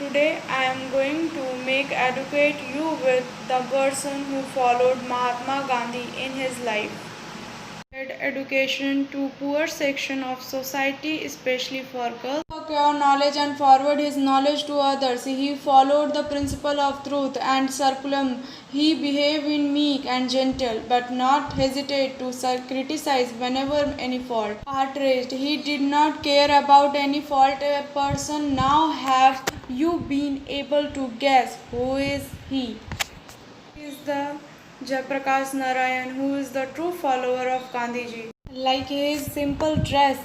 Today I am going to make educate you with the person who followed Mahatma Gandhi in his life. Education to poor section of society, especially for girls. To acquire knowledge and forward his knowledge to others, he followed the principle of truth and circulum. He behaved in meek and gentle, but not hesitate to criticize whenever any fault. Outraged, he did not care about any fault a person. Now have you been able to guess who is he? He is the Jayaprakash Narayan, who is the true follower of Gandhiji. Like his simple dress,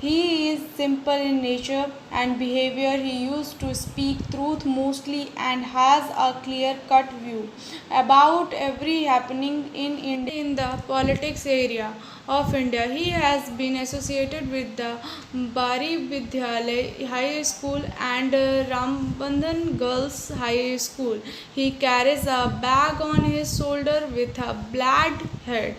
he is simple in nature and behavior. He used to speak truth mostly and has a clear cut view about every happening in India. In the politics area of India, he has been associated with the Bari Vidyalaya High School and Rambandhan Girls High School. He carries a bag on his shoulder with a black hat.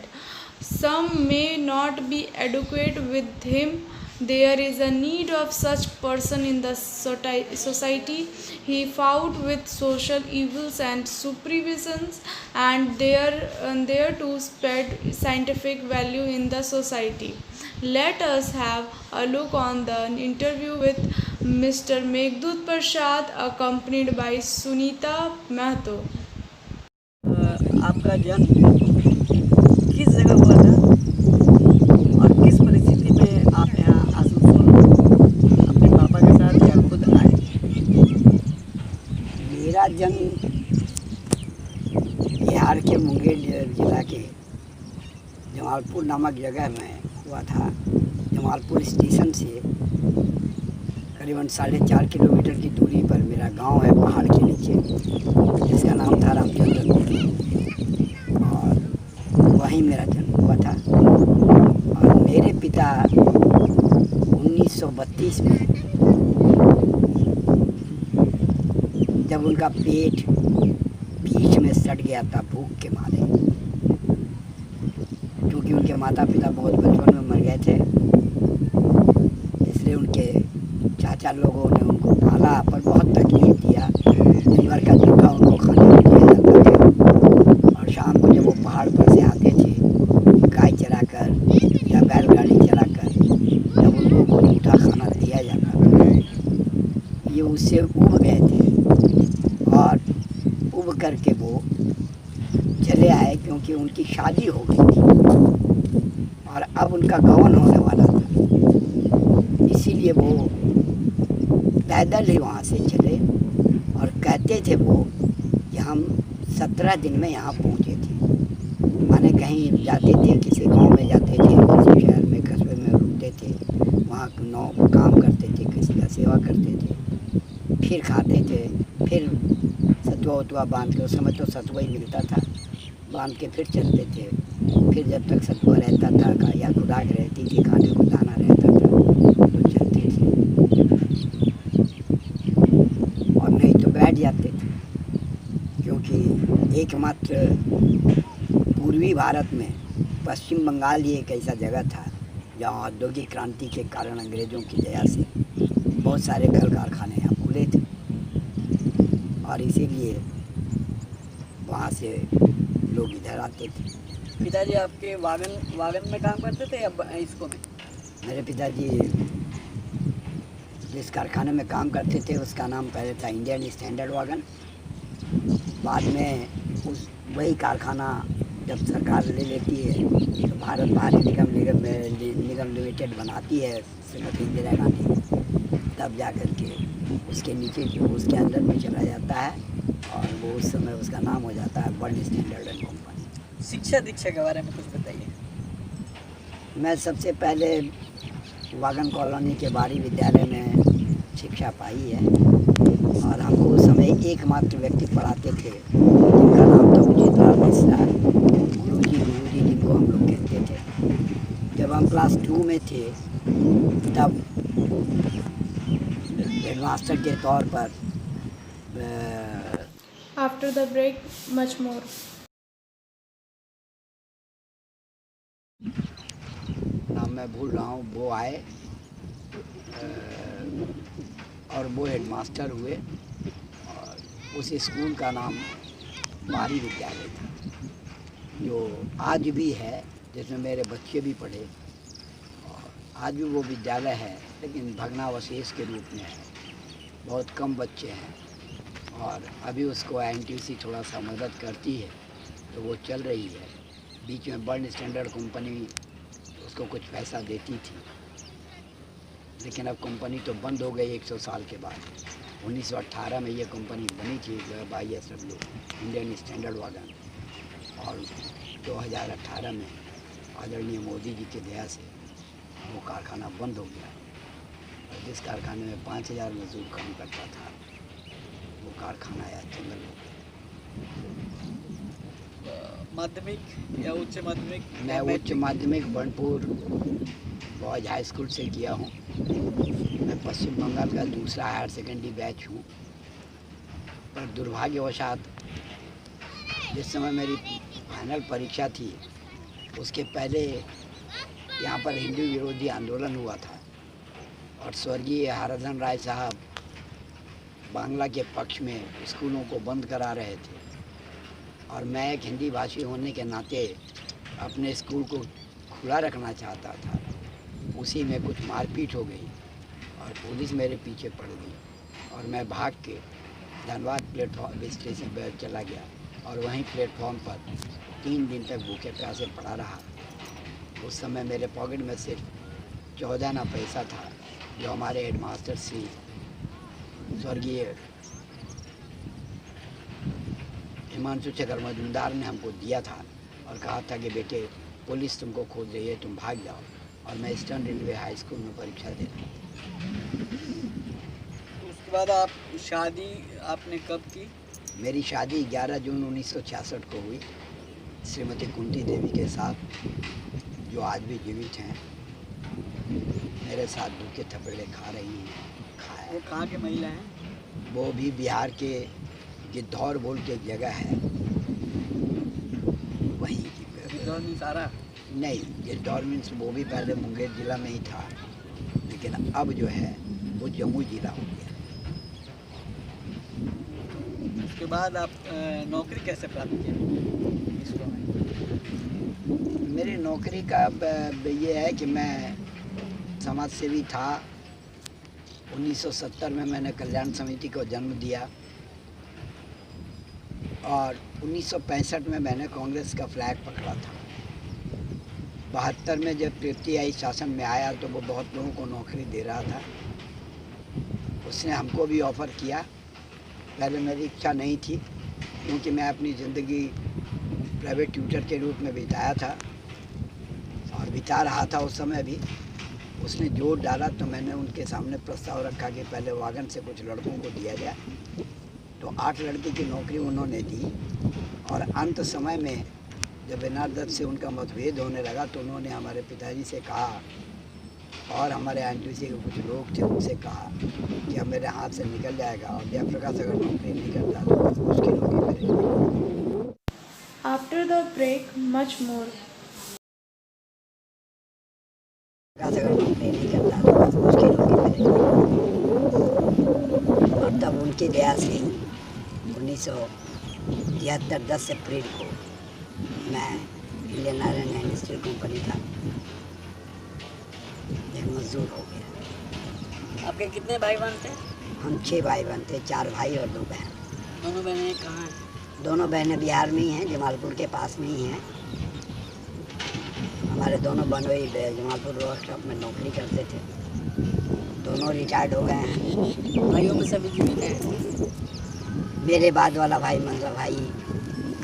Some may not be adequate with him. There is a need of such person in the society. He fought with social evils and supervisions and there to spread scientific value in the society. Let us have a look on the interview with Mr. Meghdut Prasad accompanied by Sunita Mahto. आपका जन्म किस जगह हुआ था और किस परिस्थिति में आप यहाँ आसनसोल अपने पापा के साथ या खुद आए? मेरा जन्म बिहार के मुंगेर जिला के जमालपुर नामक जगह में हुआ था। जमालपुर स्टेशन से करीबन 4.5 किलोमीटर की दूरी पर मेरा गांव है पहाड़ के नीचे, जिसका नाम था रामचंद्रपुर, और वहीं मेरा जन्म हुआ था। और मेरे पिता 1932 में जब उनका पेट पीठ में सट गया था भूख के मारे, क्योंकि उनके माता पिता बहुत बचपन में मर गए थे, इसलिए उनके चाचा लोगों ने उनको पाला पर बहुत तकलीफ दिया। दिन भर का चूल्हा उनको खाने में दिया जाता था और शाम को जब वो पहाड़ पर से आते थे गाय चराकर या बैलगाड़ी चलाकर, जब उनको मीठा खाना दिया जाता था, ये उससे उब गए थे और उब करके वो चले आए, क्योंकि उनकी शादी हो गई थी और अब उनका गवन होने वाला था। इसीलिए वो पैदल ही वहाँ से चले और कहते थे वो कि हम 17 दिन में यहाँ पहुँचे थे। माने कहीं जाते थे, किसी गांव में जाते थे, किसी शहर में कस्बे में रुकते थे, वहाँ काम करते थे, किसी का सेवा करते थे, फिर खाते थे, फिर सतुआ उतुआ बांध के, उस समय तो सतुआ ही मिलता था, बांध के फिर चलते थे। फिर जब तक सतुआ रहता था या खुराक रहती थी, खाने को दाना रहता था, तो चलते थे और नहीं तो बैठ जाते थे, क्योंकि एकमात्र पूर्वी भारत में पश्चिम बंगाल ही एक ऐसा जगह था जहाँ औद्योगिक क्रांति के कारण अंग्रेज़ों की दया से बहुत सारे कल कारखाने यहाँ खुले थे और इसीलिए वहाँ से लोग इधर आते थे। पिताजी आपके वागन में काम करते थे या इसको में? मेरे पिताजी जिस कारखाने में काम करते थे उसका नाम पहले था इंडियन स्टैंडर्ड वागन। बाद में वही कारखाना जब सरकार ले लेती है तो भारत भारी निगम लिमिटेड बनाती है श्रीमती इंदिरा गांधी, तब जा कर के उसके नीचे जो उसके अंदर में चला जाता है और वो उस समय उसका नाम हो जाता है वर्ल्ड स्टैंडर्ड एंड कंपनी। शिक्षा दीक्षा के बारे में कुछ बताइए। मैं सबसे पहले वागन कॉलोनी के बारी विद्यालय में शिक्षा पाई है और हमको उस समय एकमात्र व्यक्ति पढ़ाते थे जिनका नाम था उचित लाल मिश्रा, गुरुजी जिनको हम लोग कहते थे। जब हम क्लास 2 में थे तब हेडमास्टर के तौर पर After the break, much more. नाम मैं भूल रहा हूँ, वो आए और वो हेडमास्टर हुए उस स्कूल का नाम बारी विद्यालय था, जो आज भी है, जिसमें मेरे बच्चे भी पढ़े। और आज भी वो विद्यालय है, लेकिन भग्नावशेष के रूप में है, बहुत कम बच्चे हैं। और अभी उसको एनटीयूसी थोड़ा सा मदद करती है, तो वो चल रही है। बीच में बर्न स्टैंडर्ड कंपनी उसको कुछ पैसा देती थी, लेकिन अब कंपनी तो बंद हो गई 100 साल के बाद। 1918 में ये कंपनी बनी थी, ISW इंडियन स्टैंडर्ड वागन, और 2018 में आदरणीय मोदी जी की दया से वो कारखाना बंद हो गया। और जिस कारखाने में 5000 मजदूर काम करता था, वो कारखाना या जंगल हो गया। माध्यमिक या उच्च माध्यमिक? मैं उच्च माध्यमिक बनपुर बॉयज हाई स्कूल से किया हूँ। मैं पश्चिम बंगाल का दूसरा हायर सेकेंडरी बैच हूँ। पर दुर्भाग्यवशात जिस समय मेरी फाइनल परीक्षा थी, उसके पहले यहाँ पर हिंदू विरोधी आंदोलन हुआ था, और स्वर्गीय हरधन राय साहब बांग्ला के पक्ष में स्कूलों को बंद करा रहे थे। और मैं एक हिंदी भाषी होने के नाते अपने स्कूल को खुला रखना चाहता था। उसी में कुछ मारपीट हो गई और पुलिस मेरे पीछे पड़ गई, और मैं भाग के धनबाद प्लेटफॉर्म स्टेशन पर चला गया, और वहीं प्लेटफॉर्म पर 3 दिन तक भूखे प्यासे पड़ा रहा। उस समय मेरे पॉकेट में सिर्फ 14 आना पैसा था, जो हमारे हेडमास्टर श्री स्वर्गीय हिमांशु शेखर मजूमदार ने हमको दिया था, और कहा था कि बेटे पुलिस तुमको खोज रही है, तुम भाग जाओ। और मैं ईस्टर्न रेलवे हाई स्कूल में परीक्षा दे रहा हूँ। उसके बाद आप शादी आपने कब की? मेरी शादी 11 जून 1966 को हुई श्रीमती कुंती देवी के साथ, जो आज भी जीवित हैं। मेरे साथ भूखे थपड़े खा रही हैं। वो कहाँ के महिला हैं? वो भी बिहार के गिद्धौर बोल के जगह है, वहीं की। सारा नहीं, गिद्धौर मीन्स वो भी पहले मुंगेर जिला में ही था, लेकिन अब जो है वो जम्मू जिला हो गया। उसके बाद आप नौकरी कैसे प्राप्त की इसको में? मेरी नौकरी का ये है कि मैं समाज सेवी था। 1970 में मैंने कल्याण समिति को जन्म दिया, और 1965 में मैंने कांग्रेस का फ्लैग पकड़ा था। 72 में जब पीटीआई शासन में आया, तो वो बहुत लोगों को नौकरी दे रहा था। उसने हमको भी ऑफ़र किया। पहले मेरी इच्छा नहीं थी, क्योंकि मैं अपनी ज़िंदगी प्राइवेट ट्यूटर के रूप में बिताया था, और बिता रहा था उस समय भी। उसने जोर डाला, तो मैंने उनके सामने प्रस्ताव रखा कि पहले वागन से कुछ लड़कों को दिया जाए। तो 8 लड़के की नौकरी उन्होंने दी, और अंत समय में जब एनआर दत्त से उनका मतभेद होने लगा, तो उन्होंने हमारे पिताजी से कहा, और हमारे एनटीयूसी के कुछ लोग थे, उनसे कहा कि अब मेरे हाथ से निकल जाएगा, और जयप्रकाश अगर नौकरी नहीं करता तो बहुत मुश्किल होगी मेरे लिए। After the break, much more. अगर नौकरी नहीं करता तो बहुत मुश्किल होगी मेरे लिए। और तब उनकी दया से 1973 10 अप्रैल को मैं Indian iron and industrial company का एक मजदूर हो गया। आपके कितने भाई बहन थे? हम 6 भाई बहन थे, 4 भाई और 2 बहन। दोनों बहनें कहाँ हैं? दोनों बहनें बिहार में ही हैं, जमालपुर के पास में ही हैं। हमारे दोनों बनोई जमालपुर वर्कशॉप में नौकरी करते थे। दोनों रिटायर्ड हो गए हैं। भाइयों में सभी जीवित हैं? मेरे बाद वाला भाई मंजर भाई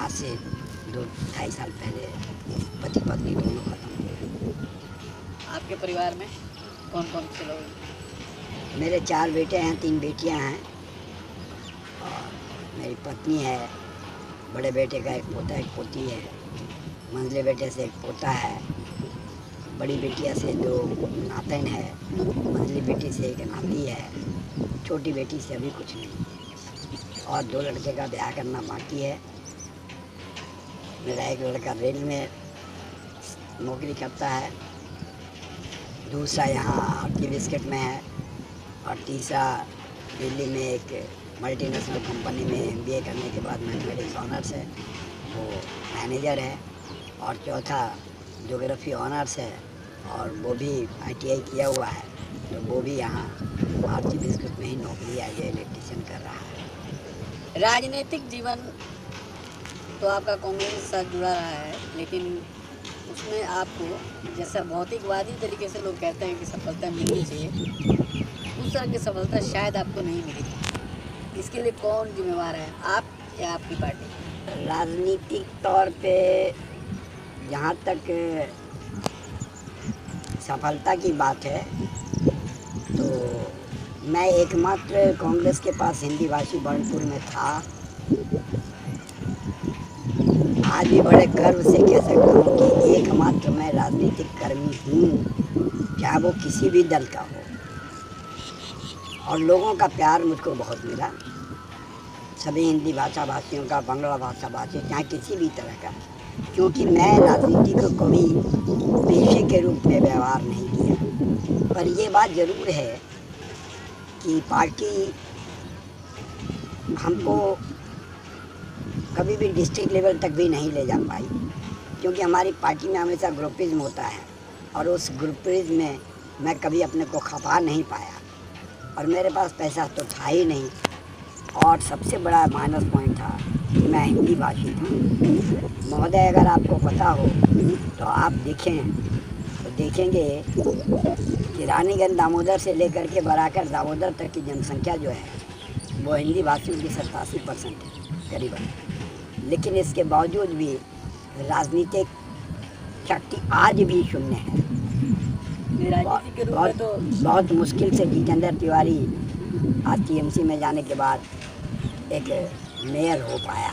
आज से 2-2.5 साल पहले पति पत्नी दोनों खत्म हो गए। आपके परिवार में कौन कौन से लोग हैं? मेरे 4 बेटे हैं, 3 बेटियां हैं, और मेरी पत्नी है। बड़े बेटे का एक पोता एक पोती है। मंझले बेटे से एक पोता है। बड़ी बेटिया से 2 नातिन है। मंझली बेटी से एक नाती है। छोटी बेटी से अभी कुछ नहीं, और 2 लड़के का ब्याह करना बाकी है। मेरा एक लड़का रेल में नौकरी करता है, दूसरा यहाँ आरती बिस्किट में है, और तीसरा दिल्ली में एक मल्टीनेशनल कंपनी में MBA करने के बाद मैथमेटिक्स ऑनर्स है, वो मैनेजर है। और चौथा ज्योग्राफी ऑनर्स है, और वो भी ITI किया हुआ है, तो वो भी यहाँ आरती बिस्कुट में ही नौकरी एज इलेक्ट्रीशियन कर रहा है। राजनीतिक जीवन तो आपका कांग्रेस के साथ जुड़ा रहा है, लेकिन उसमें आपको जैसा भौतिकवादी तरीके से लोग कहते हैं कि सफलता मिलनी चाहिए, उस तरह की सफलता शायद आपको नहीं मिली। इसके लिए कौन जिम्मेवार है, आप या आपकी पार्टी? राजनीतिक तौर पे जहाँ तक सफलता की बात है, तो मैं एकमात्र कांग्रेस के पास हिंदी भाषी बर्नपुर में था। आज भी बड़े गर्व से कह सकता हूँ कि एकमात्र मैं राजनीतिक कर्मी हूँ, चाहे वो किसी भी दल का हो। और लोगों का प्यार मुझको बहुत मिला, सभी हिंदी भाषा भाषियों का, बांग्ला भाषा भाषी, चाहे किसी भी तरह का, क्योंकि मैं राजनीति को कभी पेशे के रूप में व्यवहार नहीं किया। पर ये बात ज़रूर है कि पार्टी हमको कभी भी डिस्ट्रिक्ट लेवल तक भी नहीं ले जा पाई, क्योंकि हमारी पार्टी में हमेशा ग्रुपिज्म होता है, और उस ग्रुपिज्म में मैं कभी अपने को खपा नहीं पाया, और मेरे पास पैसा तो था ही नहीं। और सबसे बड़ा माइनस पॉइंट था कि मैं हिंदी भाषी था। महोदय, अगर आपको पता हो तो आप देखें तो देखेंगे कि रानीगंज दामोदर से लेकर के बराकर दामोदर तक की जनसंख्या जो है वो हिंदी भाषियों की 87% है करीबन। लेकिन इसके बावजूद भी राजनीतिक शक्ति आज भी शून्य है। राजनीति के रूप में तो बहुत मुश्किल से जितेंद्र तिवारी आज TMC में जाने के बाद एक मेयर हो पाया।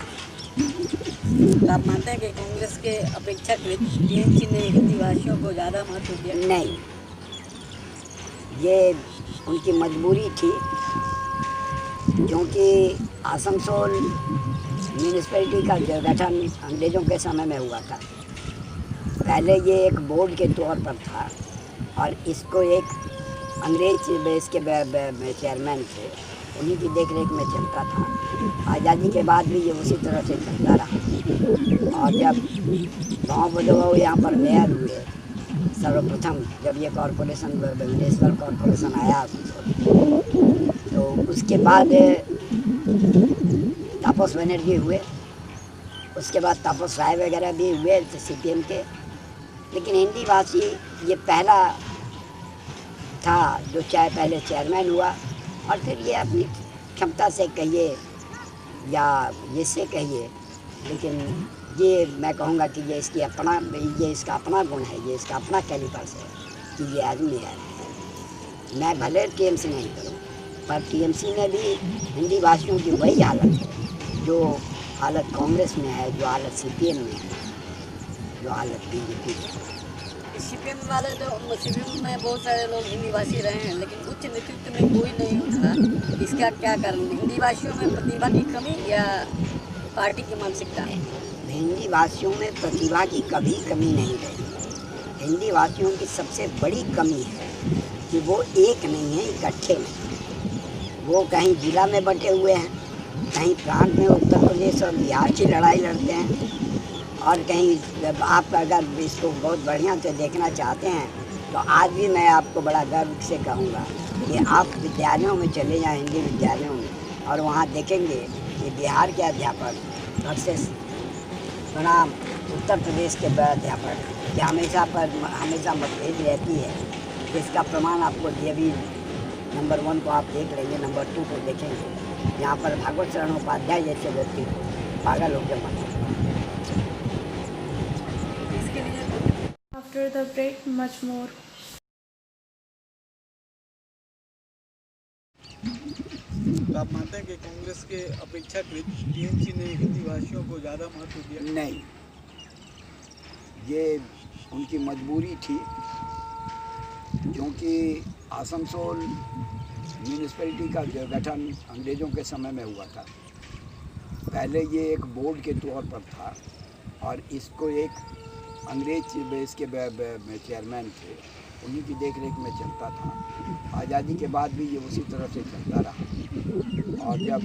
तो आप मानते हैं कि कांग्रेस के अपेक्षाकृत TMC ने हिंदी भाषियों को ज़्यादा महत्व दिया? नहीं, ये उनकी मजबूरी थी, क्योंकि आसनसोल म्यूनिसिपैलिटी का जो गठन अंग्रेज़ों के समय में हुआ था, पहले ये एक बोर्ड के तौर पर था, और इसको एक अंग्रेज बेस के चेयरमैन थे, उन्हीं की देख रेख में चलता था। आज़ादी के बाद भी ये उसी तरह से चलता रहा। और जब गाँव बदलाव यहाँ पर मेयर हुए सर्वप्रथम, जब ये कॉरपोरेशन म्यूनिसिपल कॉरपोरेशन आया, तो उसके बाद तापस बनर्जी हुए, उसके बाद तापस राय वगैरह भी हुए CPM के। लेकिन हिंदी भाषी ये पहला था जो चाहे पहले चेयरमैन हुआ, और फिर ये अपनी क्षमता से कहिए या इससे कहिए, लेकिन ये मैं कहूँगा कि ये इसका अपना गुण है, ये इसका अपना कैलिपर्स है कि ये आदमी है। मैं भले TMC नहीं करूँ, पर TMC में भी हिंदी भाषियों की वही हालत है जो हालत कांग्रेस में है, जो हालत CPM में है, जो हालत BJP में है। CPM वाले जो CPM में बहुत सारे लोग हिंदी भाषी रहे हैं, लेकिन उच्च नेतृत्व में कोई नहीं उठा। इसका क्या कारण? हिंदी भाषियों में प्रतिभा की कमी या पार्टी की मानसिकता? हिंदी भाषियों में प्रतिभा की कभी कमी नहीं रही। हिंदी भाषियों की सबसे बड़ी कमी है कि वो एक नहीं है, इकट्ठे नहीं। वो कहीं जिला में बटे हुए हैं, कहीं प्रांत में उत्तर प्रदेश और बिहार की लड़ाई लड़ते हैं, और कहीं आप अगर इसको बहुत बढ़िया से देखना चाहते हैं तो आज भी मैं आपको बड़ा गर्व से कहूँगा कि आप विद्यालयों में चले जाएं, हिंदी विद्यालयों में, और वहाँ देखेंगे कि बिहार के अध्यापक वर्सेस बनाम उत्तर प्रदेश के अध्यापक की हमेशा मतभेद रहती है। इसका प्रमाण आपको ये भी नंबर 1 को आप देख लेंगे, नंबर 2 को देखेंगे, यहाँ पर भागवत शरण उपाध्याय जैसे व्यक्ति पागल होकर मत। After the break, much more. तो आप मानते हैं कि कांग्रेस के अपेक्षाकृत TMC ने हिंदी भाषियों को ज़्यादा महत्व दिया? नहीं, ये उनकी मजबूरी थी, क्योंकि आसनसोल म्यूनिसिपैलिटी का जो गठन अंग्रेज़ों के समय में हुआ था, पहले ये एक बोर्ड के तौर पर था, और इसको एक अंग्रेज बेस के चेयरमैन थे, उन्हीं की देख रेख में चलता था। आज़ादी के बाद भी ये उसी तरह से चलता रहा। और जब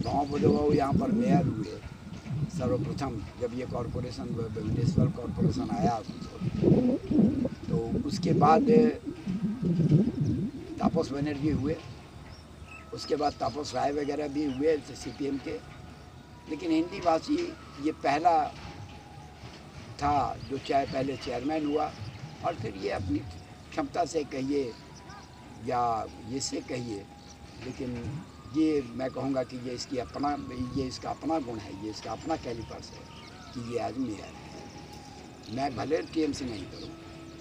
गाँव बुधवा यहाँ पर मेयर हुए सर्वप्रथम, जब ये कॉरपोरेशन म्यूनिसिपल कॉरपोरेशन आया तो उसके बाद तापस बनर्जी हुए, उसके बाद तापस राय वगैरह भी हुए CPM के। लेकिन हिंदी भाषी ये पहला था जो चाहे पहले चेयरमैन हुआ, और फिर ये अपनी क्षमता से कहिए या ये से कहिए, लेकिन ये मैं कहूँगा कि ये इसका अपना गुण है, ये इसका अपना कैलिपर्स है कि ये आदमी है। मैं भले TMC नहीं करूँ,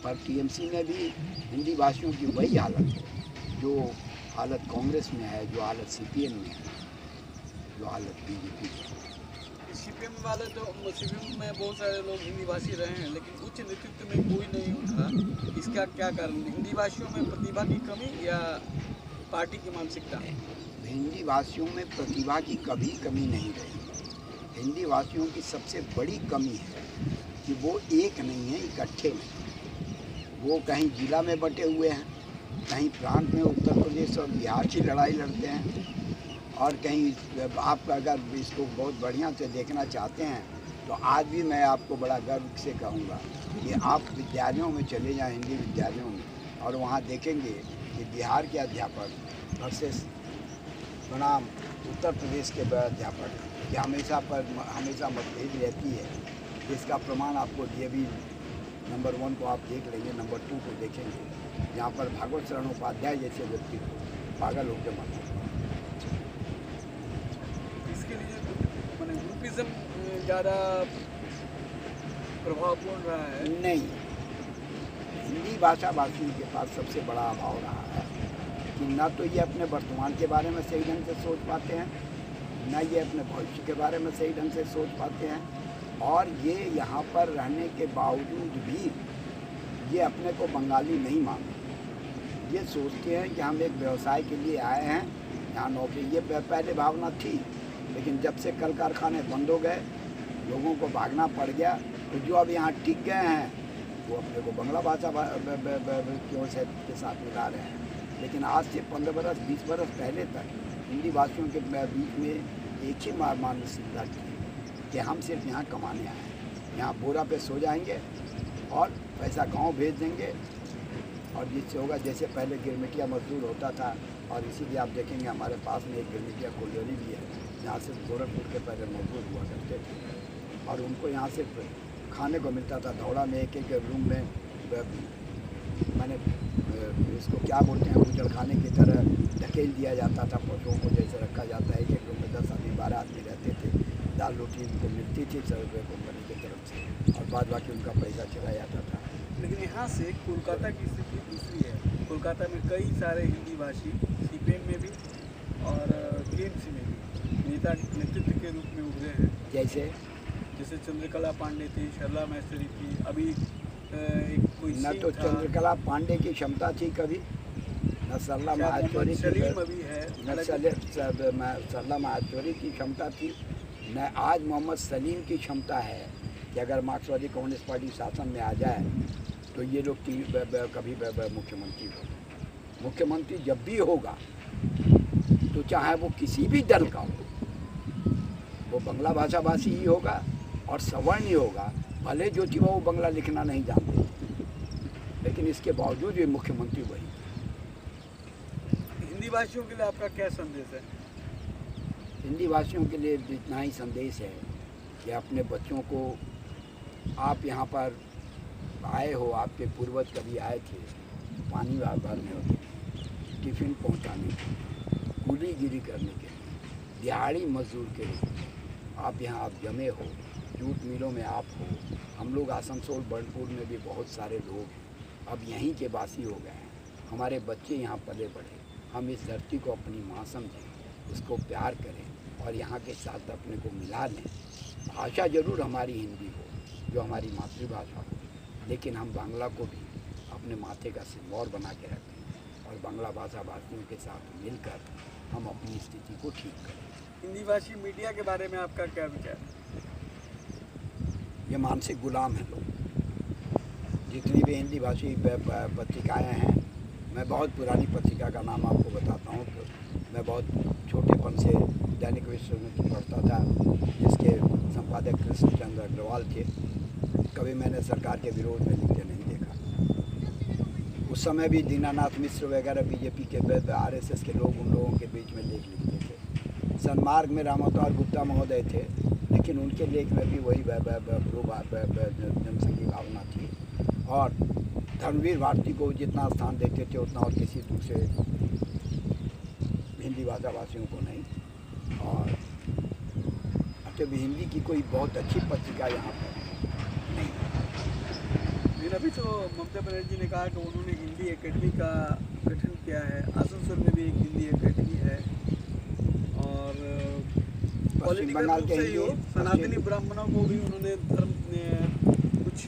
पर TMC में भी हिंदी भाषियों की वही हालत है जो हालत कांग्रेस में है, जो हालत CPM में है, जो हालत BJP में है। CPM वाले तो CPM में बहुत सारे लोग हिंदी भाषी रहे हैं, लेकिन उच्च नेतृत्व में कोई नहीं उठा। इसका क्या कारण? हिंदी भाषियों में प्रतिभा की कमी या पार्टी की मानसिकता? हिंदी भाषियों में प्रतिभा की कभी कमी नहीं रही। हिंदी भाषियों की सबसे बड़ी कमी है कि वो एक नहीं है, इकट्ठे नहीं। वो कहीं जिला में बटे हुए हैं, कहीं प्रांत में उत्तर प्रदेश और बिहार की लड़ाई लड़ते हैं, और कहीं आप अगर इसको बहुत बढ़िया से देखना चाहते हैं तो आज भी मैं आपको बड़ा गर्व से कहूँगा कि आप विद्यालयों में चले जाएं, हिंदी विद्यालयों में, और वहाँ देखेंगे कि बिहार के अध्यापक वर्सेस बनाम उत्तर प्रदेश के अध्यापक की हमेशा मतभेद रहती है। इसका प्रमाण आपको DAV नंबर 1 को आप देख लेंगे, नंबर 2 को देखेंगे, जहाँ पर भागवत शरण उपाध्याय जैसे व्यक्ति को पागल होकर माना। इसके लिए मैंने ग्रुपिज्म ज़्यादा प्रभावपूर्ण रहा है? नहीं, हिंदी भाषा भाषियों के पास सबसे बड़ा अभाव रहा है कि ना तो ये अपने वर्तमान के बारे में सही ढंग से सोच पाते हैं, ना ये अपने भविष्य के बारे में सही ढंग से सोच पाते हैं, और ये यहाँ पर रहने के बावजूद भी ये अपने को बंगाली नहीं मानते। ये सोचते हैं कि हम एक व्यवसाय के लिए आए हैं, यहाँ नौकरी, ये पहले भावना थी, लेकिन जब से कल कारखाने बंद हो गए, लोगों को भागना पड़ गया, तो जो अब यहाँ टिक गए हैं वो अपने को बंगला भाषा व्यक्तियों से के साथ मिला रहे हैं। लेकिन आज से 15 बरस 20 बरस पहले तक हिंदी भाषियों के बीच में एक ही मानसिकता थी कि हम सिर्फ यहाँ कमाने आए हैं, यहाँ बोरा पे सो जाएंगे और पैसा गाँव भेज देंगे, और जिससे होगा जैसे पहले गिरमिटिया मजदूर होता था। और इसीलिए आप देखेंगे हमारे पास में एक गिरमिटिया कोलियोनी भी है, जहाँ से गोरखपुर के पहले मजदूर हुआ करते थे, और उनको यहाँ से खाने को मिलता था धौड़ा में, एक रूम में, मैंने इसको क्या बोलते हैं, बुचड़खाने की तरह ढकेल दिया जाता था पशुओं को, जैसे रखा जाता है। एक रूम में 10 आदमी 12 आदमी रहते थे, दाल रोटी उनको मिलती थी सर्वे कंपनी की तरफ से, और बाद बाकी उनका पैसा चला जाता था। लेकिन यहाँ से कोलकाता की स्थिति दूसरी है। कोलकाता में कई सारे हिंदी भाषी CPM में भी और TMC में भी नेतृत्व के रूप में उभरे हैं। जैसे चंद्रकला पांडे थी, सरला मैसरी थी, अभी एक कोई न तो चंद्रकला पांडे की क्षमता थी कभी, न सरला माहेश्वरी सरला माहेश्वरी की क्षमता थी, न आज मोहम्मद सलीम की क्षमता है कि अगर मार्क्सवादी कम्युनिस्ट पार्टी शासन में आ जाए तो ये लोग कभी मुख्यमंत्री हो। मुख्यमंत्री जब भी होगा तो चाहे वो किसी भी दल का हो, वो बंगला भाषा भाषी ही होगा और सवर्ण ही होगा। भले ज्योतिबा वो बंगला लिखना नहीं जानते, लेकिन इसके बावजूद भी मुख्यमंत्री वही। हिंदी भाषियों के लिए आपका क्या संदेश है? हिंदी भाषियों के लिए इतना ही संदेश है कि अपने बच्चों को, आप यहाँ पर आए हो, आपके पूर्वज कभी आए थे पानी भरने होते, टिफ़िन पहुँचाने के लिए, कूलीगिरी करने के लिए, दिहाड़ी मजदूर के लिए आप यहाँ आप जमे हो, जूट मिलों में आप हो। हम लोग आसनसोल बर्नपुर में भी बहुत सारे लोग अब यहीं के वासी हो गए हैं। हमारे बच्चे यहाँ पले बढ़े। हम इस धरती को अपनी माँ समझें, उसको प्यार करें और यहाँ के साथ अपने को मिला लें। भाषा ज़रूर हमारी हिंदी हो, जो हमारी मातृभाषा हो, लेकिन हम बांग्ला को भी अपने माथे का सिंदूर बना के रखें और बांग्ला भाषा भाषियों के साथ मिलकर हम अपनी स्थिति को ठीक करें। हिंदी भाषी मीडिया के बारे में आपका क्या विचार है? ये मानसिक गुलाम हैं लोग। जितनी भी हिंदी भाषी पत्रिकाएँ हैं, मैं बहुत पुरानी पत्रिका का नाम आपको बताता हूँ, मैं बहुत छोटेपन से दैनिक विश्वमित्र पढ़ता था, जिसके संपादक कृष्णचंद्र अग्रवाल थे। कभी मैंने सरकार के विरोध में लिखते नहीं देखा। उस समय भी दीनानाथ मिश्र वगैरह बीजेपी के आरएसएस के लोग उन लोगों के बीच में लेख लिखते थे। सन्मार्ग में रामावतार गुप्ता महोदय थे, लेकिन उनके लेख में भी वही जनसंघी भावना थी, और धर्मवीर भारती को जितना स्थान देते थे उतना और किसी दूसरे हिंदी भाषा भाषियों को नहीं। और अच्छा, भी हिंदी की कोई बहुत अच्छी पत्रिका यहाँ पर नहीं। लेकिन अभी तो ममता बनर्जी ने कहा कि उन्होंने हिंदी एकेडमी का गठन किया है, आसनसोल में भी एक हिंदी एकेडमी है, और पॉलिटिकल रूप से ही हो सनातनी ब्राह्मणों को भी उन्होंने धर्म कुछ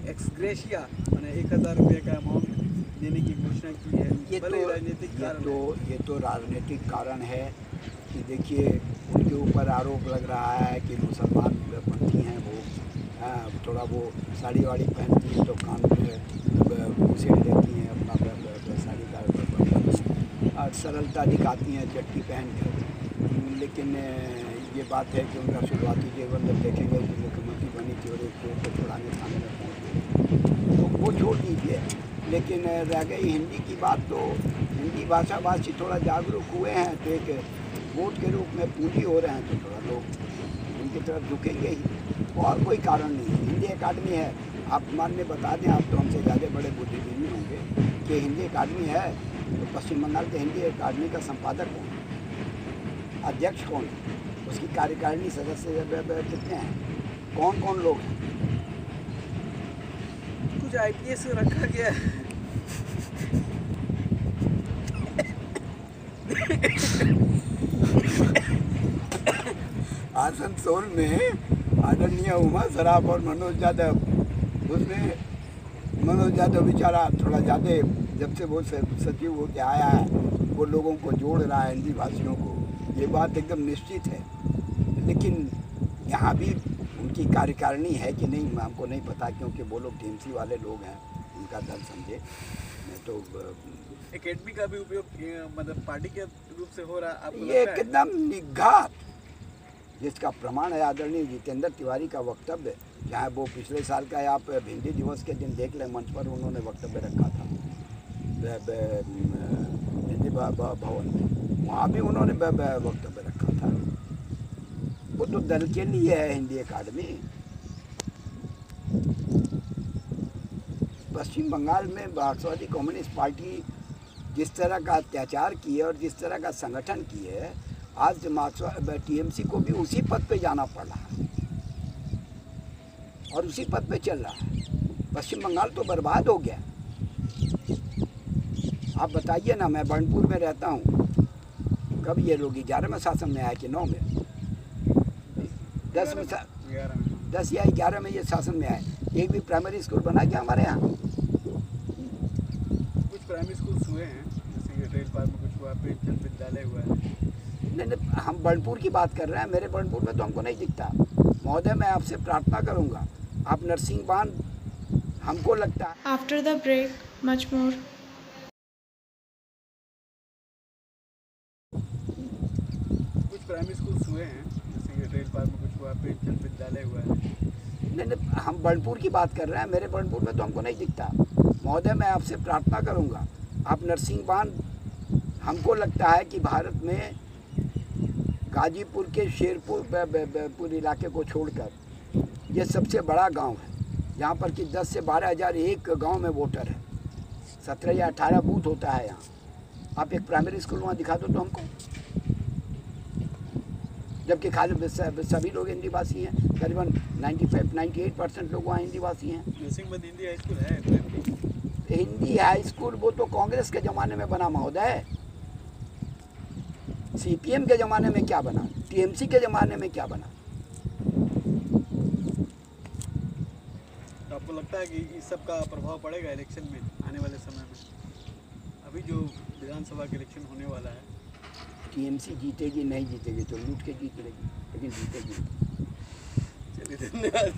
एक्सग्रेशिया मैंने 1000 रुपये का अमाउंट देने की घोषणा की है। ये तो राजनीतिक कारण है कि देखिए, उनके ऊपर आरोप लग रहा है कि मुसलमान पंथी हैं, वो थोड़ा वो साड़ी वाड़ी पहनती हैं तो कान में घुसेड़ देती हैं अपना साड़ी का, और सरलता दिखाती हैं चट्टी पहन कर। लेकिन ये बात है कि उनका शुरुआती जीवन जब देखेंगे कि मुख्यमंत्री बनी थी और एक को छुड़ाने थाने में पहुँच गई, तो वो छोड़ दीजिए। लेकिन रह गई हिंदी की बात, तो हिंदी भाषा भाषी थोड़ा जागरूक हुए हैं, तो एक वोट के रूप में पूंजी हो रहे हैं, तो थोड़ा लोग उनकी तरफ झुकेंगे ही, और कोई कारण नहीं है। हिंदी अकादमी है, आप मानने बता दें, आप तो हमसे ज़्यादा बड़े बुद्धिजीवी होंगे कि हिंदी अकादमी है, तो पश्चिम बंगाल के हिंदी अकादमी का संपादक कौन, अध्यक्ष कौन, उसकी कार्यकारिणी सदस्य कितने हैं, कौन कौन लोग हैं? कुछ IPS रखा गया है। आसनसोल में आदरणीय उमा सराफ और मनोज यादव, उसमें मनोज यादव बेचारा थोड़ा ज़्यादा, जब से वो सचिव होकर आया है, वो लोगों को जोड़ रहा है हिंदी भाषियों को, ये बात एकदम निश्चित है। लेकिन यहाँ भी उनकी कार्यकारिणी है कि नहीं हमको नहीं पता, क्योंकि वो लोग टीएमसी वाले लोग हैं, उनका दल समझे। मैं तो एकेडमी का भी उपयोग मतलब पार्टी के रूप से हो रहा है, ये एकदम निघात, जिसका प्रमाण है आदरणीय जितेंद्र तिवारी का वक्तव्य, जहाँ वो पिछले साल का आप हिंदी दिवस के दिन देख लें, मंच पर उन्होंने वक्तव्य रखा था हिंदी भवन में, वहाँ भी उन्होंने वक्तव्य रखा था। वो तो दल के लिए है हिंदी अकादमी। पश्चिम बंगाल में मार्क्सवादी कम्युनिस्ट पार्टी जिस तरह का अत्याचार किए और जिस तरह का संगठन किए, आज मार्क्सवादी टीएमसी को भी उसी पद पे जाना पड़ रहा है और उसी पद पे चल रहा है। पश्चिम बंगाल तो बर्बाद हो गया। आप बताइए ना, मैं बर्नपुर में रहता हूँ, कब ये लोग 11वें शासन में आए कि 9 में, 10 में 10 या 11 में ये शासन में आए। एक भी प्राइमरी स्कूल बना क्या हमारे यहाँ? कुछ प्राइमरी स्कूल हुए हैं, जैसे रेल पार में कुछ हुआ, पे जल विद्यालय हुआ है। नहीं, हम बर्नपुर की बात कर रहे हैं। मेरे बर्नपुर में तो हमको नहीं दिखता। महोदय, मैं आपसे प्रार्थना करूँगा, आप नरसिंह बांध, हमको लगता है। After the break, much more. कुछ प्राइमरी स्कूल हुए हैं, जैसे रेल पार में कुछ हुआ, पे जल विद्यालय हुआ है। नहीं, हम बर्नपुर की बात कर रहे हैं। मेरे बर्नपुर में तो हमको नहीं दिखता। महोदय, मैं आपसे प्रार्थना करूँगा, आप नरसिंह बांध, हमको लगता है कि भारत में गाजीपुर के शेरपुर इलाके को छोड़कर ये सबसे बड़ा गांव है, जहाँ पर कि 10 से 12 हज़ार एक गाँव में वोटर है। 17 या 18 बूथ होता है यहाँ। आप एक प्राइमरी स्कूल वहाँ दिखा दो तो हमको, जबकि खाली सभी लोग हिंदी भाषी हैं। करीबन 95-98% लोग वहाँ हिंदी भाषी हैं। नरसिंहगंज हिंदी हाई स्कूल है। हिंदी हाई स्कूल वो तो कांग्रेस के ज़माने में बना महोदय। CPM के ज़माने में क्या बना, TMC के ज़माने में क्या बना? तो आपको लगता है कि इस सब का प्रभाव पड़ेगा इलेक्शन में आने वाले समय में? अभी जो विधानसभा के इलेक्शन होने वाला है, TMC जीतेगी नहीं जीतेगी तो लूट के जीत लेगी, लेकिन जीतेगी। चलिए धन्यवाद।